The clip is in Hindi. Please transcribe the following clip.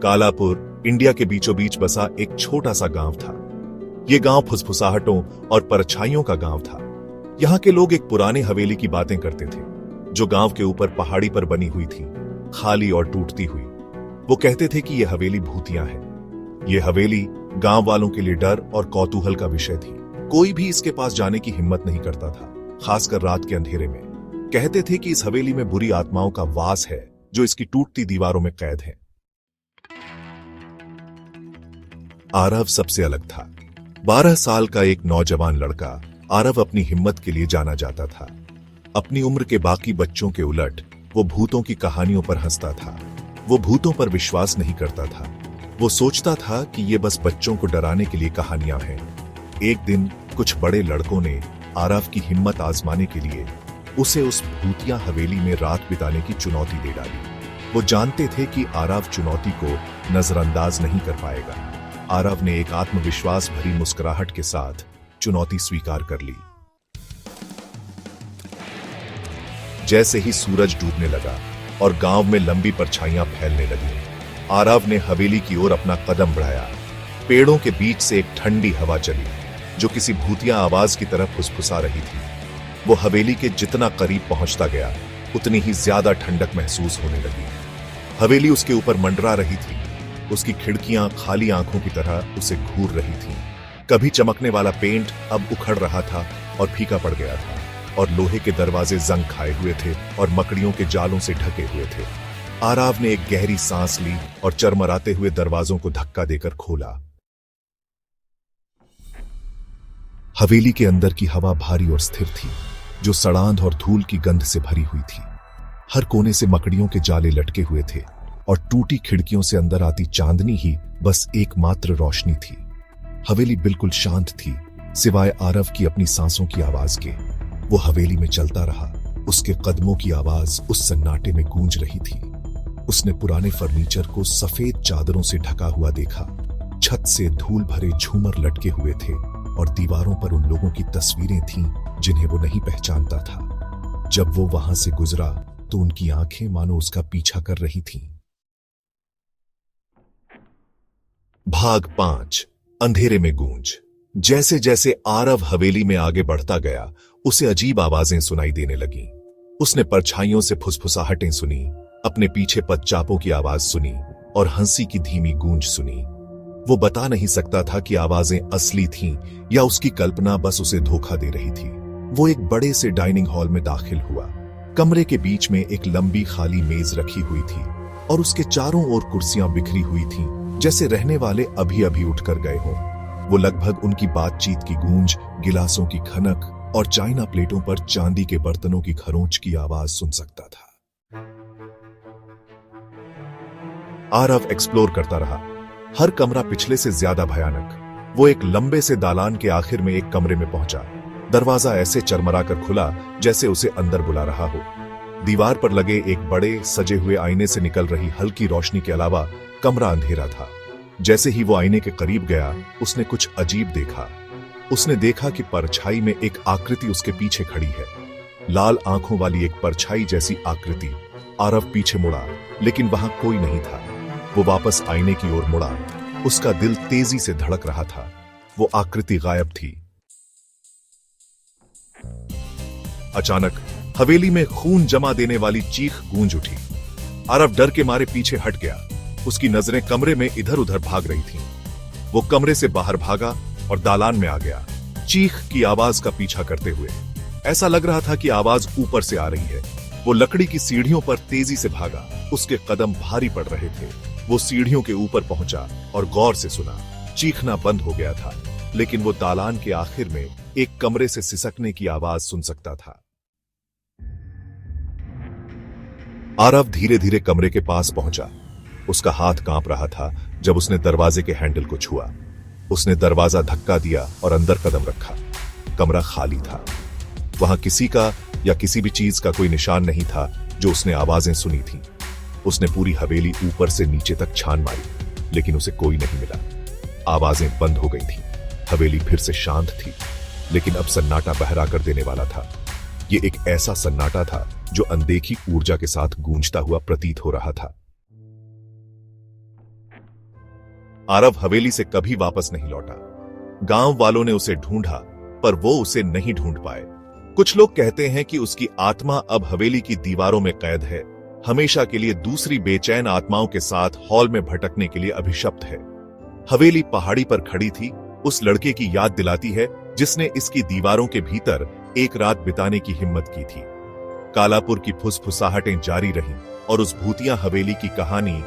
कालापुर इंडिया के बीचों बीच बसा एक छोटा सा गांव था। यह गांव फुसफुसाहटों और परछाइयों का गांव था। यहाँ के लोग एक पुरानी हवेली की बातें करते थे, जो गांव के ऊपर पहाड़ी पर बनी हुई थी, खाली और टूटती हुई। वो कहते थे कि यह हवेली भूतिया है। यह हवेली गांव वालों के लिए डर और कौतूहल का विषय थी। कोई भी इसके पास जाने की हिम्मत नहीं करता था, खासकर रात के अंधेरे में। कहते थे कि इस हवेली में बुरी आत्माओं का वास है, जो इसकी टूटती दीवारों में कैद है। आरव सबसे अलग था। 12 साल का एक नौजवान लड़का आरव अपनी हिम्मत के लिए जाना जाता था। अपनी उम्र के बाकी बच्चों के उलट वो भूतों की कहानियों पर हंसता था। वो भूतों पर विश्वास नहीं करता था। वो सोचता था कि ये बस बच्चों को डराने के लिए कहानियां हैं। एक दिन कुछ बड़े लड़कों ने आरव की हिम्मत आजमाने के लिए उसे उस भूतिया हवेली में रात बिताने की चुनौती दे डाली। वो जानते थे कि आरव चुनौती को नजरअंदाज नहीं कर पाएगा। आरव ने एक आत्मविश्वास भरी मुस्कुराहट के साथ चुनौती स्वीकार कर ली। जैसे ही सूरज डूबने लगा और गांव में लंबी परछाइयां फैलने लगी, आरव ने हवेली की ओर अपना कदम बढ़ाया। पेड़ों के बीच से एक ठंडी हवा चली, जो किसी भूतिया आवाज की तरह फुसफुसा रही थी। वो हवेली के जितना करीब पहुंचता गया, उतनी ही ज्यादा ठंडक महसूस होने लगी। हवेली उसके ऊपर मंडरा रही थी। उसकी खिड़कियां खाली आंखों की तरह उसे घूर रही थीं। कभी चमकने वाला पेंट अब उखड़ रहा था और फीका पड़ गया था, और लोहे के दरवाजे जंग खाए हुए थे और मकड़ियों के जालों से ढके हुए थे। आरव ने एक गहरी सांस ली और चरमराते हुए दरवाजों को धक्का देकर खोला। हवेली के अंदर की हवा भारी और स्थिर थी, जो सड़ांध और धूल की गंध से भरी हुई थी। हर कोने से मकड़ियों के जाले लटके हुए थे और टूटी खिड़कियों से अंदर आती चांदनी ही बस एकमात्र रोशनी थी। हवेली बिल्कुल शांत थी, सिवाय आरव की अपनी सांसों की आवाज के। वो हवेली में चलता रहा। उसके कदमों की आवाज उस सन्नाटे में गूंज रही थी। उसने पुराने फर्नीचर को सफेद चादरों से ढका हुआ देखा। छत से धूल भरे झूमर लटके हुए थे और दीवारों पर उन लोगों की तस्वीरें थीं जिन्हें वो नहीं पहचानता था। जब वो वहां से गुजरा तो उनकी आंखें मानो उसका पीछा कर रही थीं। भाग 5 अंधेरे में गूंज। जैसे जैसे आरव हवेली में आगे बढ़ता गया, उसे अजीब आवाजें सुनाई देने लगीं। उसने परछाइयों से फुसफुसाहटें सुनी, अपने पीछे पदचापों की आवाज सुनी और हंसी की धीमी गूंज सुनी। वो बता नहीं सकता था कि आवाजें असली थीं या उसकी कल्पना बस उसे धोखा दे रही थी। वो एक बड़े से डाइनिंग हॉल में दाखिल हुआ। कमरे के बीच में एक लंबी खाली मेज रखी हुई थी और उसके चारों ओर कुर्सियां बिखरी हुई थीं, जैसे रहने वाले अभी अभी उठकर गए हों। वो लगभग उनकी बातचीत की गूंज, गिलासों की खनक और चाइना प्लेटों पर चांदी के बर्तनों की खरोंच की आवाज सुन सकता था। आरव एक्सप्लोर करता रहा, हर कमरा पिछले से ज्यादा भयानक। वो एक लंबे से दालान के आखिर में एक कमरे में पहुंचा। दरवाजा ऐसे चरमराकर खुला जैसे उसे अंदर बुला रहा हो। दीवार पर लगे एक बड़े सजे हुए आईने से निकल रही हल्की रोशनी के अलावा कमरा अंधेरा था। जैसे ही वो आईने के करीब गया, उसने कुछ अजीब देखा। उसने देखा कि परछाई में एक आकृति उसके पीछे खड़ी है। लाल आंखों वाली एक परछाई जैसी आकृति। आरव पीछे मुड़ा, लेकिन वहां कोई नहीं था। वो वापस आईने की ओर मुड़ा। उसका दिल तेजी से धड़क रहा था। वो आकृति गायब थी। अचानक हवेली में खून जमा देने वाली चीख गूंज उठी। आरव डर के मारे पीछे हट गया। उसकी नजरें कमरे में इधर उधर भाग रही थीं। वो कमरे से बाहर भागा और दालान में आ गया, चीख की आवाज का पीछा करते हुए। ऐसा लग रहा था कि आवाज ऊपर से आ रही है। वो लकड़ी की सीढ़ियों पर तेजी से भागा। उसके कदम भारी पड़ रहे थे। वो सीढ़ियों के ऊपर पहुंचा और गौर से सुना। चीखना बंद हो गया था, लेकिन वो दालान के आखिर में एक कमरे से सिसकने की आवाज सुन सकता था। आरव धीरे धीरे कमरे के पास पहुंचा। उसका हाथ कांप रहा था जब उसने दरवाजे के हैंडल को छुआ। उसने दरवाजा धक्का दिया और अंदर कदम रखा। कमरा खाली था। वहां किसी का या किसी भी चीज का कोई निशान नहीं था जो उसने आवाजें सुनी थीं। उसने पूरी हवेली ऊपर से नीचे तक छान मारी, लेकिन उसे कोई नहीं मिला। आवाजें बंद हो गई थीं। हवेली फिर से शांत थी, लेकिन अब सन्नाटा बहरा कर देने वाला था। ये एक ऐसा सन्नाटा था जो अनदेखी ऊर्जा के साथ गूंजता हुआ प्रतीत हो रहा था। आरव हवेली से कभी वापस नहीं लौटा। गांव वालों ने उसे ढूंढा, पर वो उसे नहीं ढूंढ पाए। कुछ लोग कहते हैं कि उसकी आत्मा अब हवेली की दीवारों में कैद है, हमेशा के लिए दूसरी बेचैन आत्माओं के साथ हॉल में भटकने के लिए अभिशप्त है। हवेली पहाड़ी पर खड़ी थी, उस लड़के की याद दिलाती है जिसने इसकी दीवारों के भीतर एक रात बिताने की हिम्मत की थी। कालापुर की फुसफुसाहटें जारी रहीं और उस भूतिया हवेली की कहानी